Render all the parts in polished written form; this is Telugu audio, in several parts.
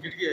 కిటికీ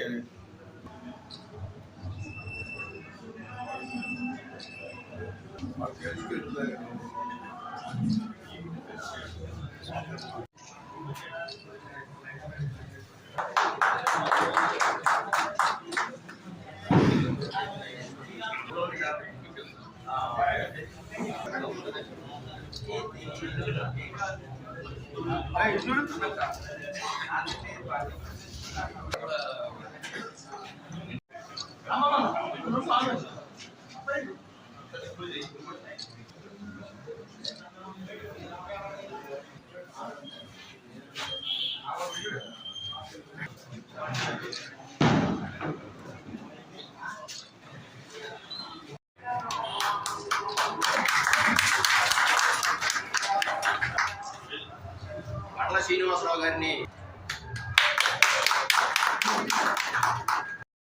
శ్రీనివాసరావు గారిని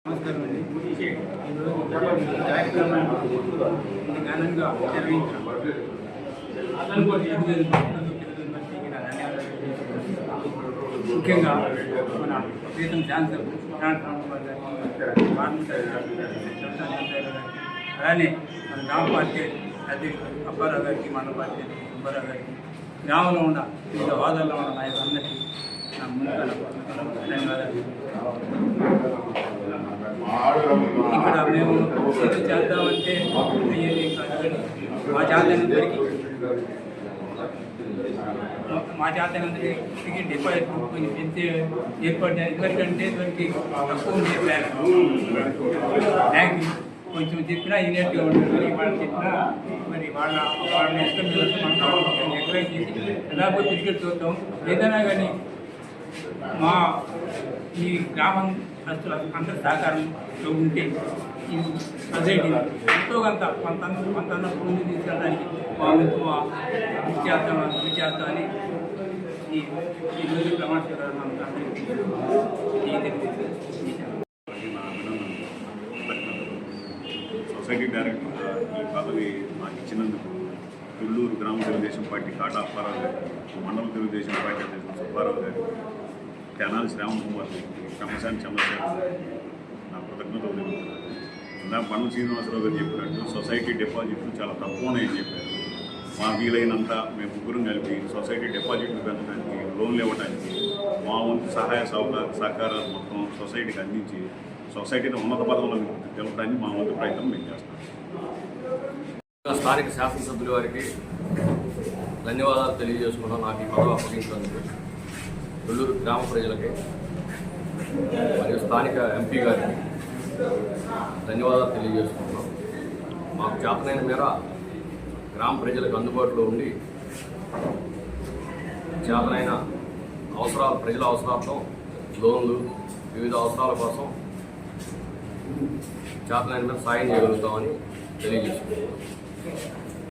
నమస్కారం అండి. ఈరోజు కార్యక్రమాన్ని ఘనంగా నిర్వహించాం. ముఖ్యంగా మన ప్రీతం ఛాన్సలర్ అలానే మన గ్రామ పార్టీ అధ్యక్షుడు అప్పారావు గారికి, మన పార్టీ సుబ్బారావు గారికి, గ్రామంలో ఉన్న వివిధ హోదాల్లో ఉన్న నాయకులందరికీ నా ముందుగా ధన్యవాదాలు. ఇక్కడ మేము ఏదో చేద్దామంటే అయ్యేది కాదు, కానీ మా చేతనందరికీ డిపాజిట్ కొంచెం పెంచే ఏర్పాటు ఇదివరకంటే ఇదివరకు తక్కువ ఉండే బ్యాంక్ కొంచెం చెప్పినా ఇనేట్గా ఉంటుంది. వాళ్ళు చెప్పినా మరి వాళ్ళ ఇష్టం మనం ఎంకరేజ్ చేసి ఎలాగో క్రికెట్ చూద్దాం. ఏదైనా కానీ మా ఈ గ్రామం అందరి సహకారంలో ఉంటే ఈ సొసైటీ ఎంతో కొంత కొంత ముందు తీసుకెళ్ళడానికి చేస్తాం అని ఈరోజు ప్రమాణ సొసైటీ డైరెక్టర్గా ఈ పదవి మాకు ఇచ్చినందుకు తుళ్ళూరు గ్రామ తెలుగుదేశం పార్టీ కాటా అప్పారావు గారు, మండల తెలుగుదేశం పార్టీ అధ్యక్షుడు సుబ్బారావు గారు, తెనాలి శ్రావణకుమార్ గారికి, కమసాని చంద్రశేఖర్ నా కృతజ్ఞతలు తెలుపుతున్నాను. ఇందాక బండ్ల శ్రీనివాసరావు గారు చెప్పినట్టు సొసైటీ డిపాజిట్లు చాలా తక్కువ ఉన్నాయని చెప్పారు. మా వీలైనంత మేము ముగ్గురం కలిపి సొసైటీ డిపాజిట్లు పెంచడానికి, లోన్లు ఇవ్వడానికి మా వంతు సహాయ సహకారాలు మొత్తం సొసైటీకి అందించి సొసైటీని ఉన్నత పదవుల్లో తెలపడానికి మా వంతు ప్రయత్నం మేము చేస్తాం. స్థానిక శాసనసభ్యుల వారికి ధన్యవాదాలు తెలియజేసుకున్నాం. నాకు ఈ పదవి అప్పగించినందుకు తుళ్ళూరు గ్రామ ప్రజలకి మరియు స్థానిక ఎంపీ గారికి ధన్యవాదాలు తెలియజేసుకుంటున్నాం. మాకు చేతనైన మేర గ్రామ ప్రజలకు అందుబాటులో ఉండి చేతనైన అవసరాలు, ప్రజల అవసరాలతో లోన్లు, వివిధ అవసరాల కోసం చేతనైన మేర సాయం చేయగలుగుతామని తెలియజేసుకుంటున్నాం.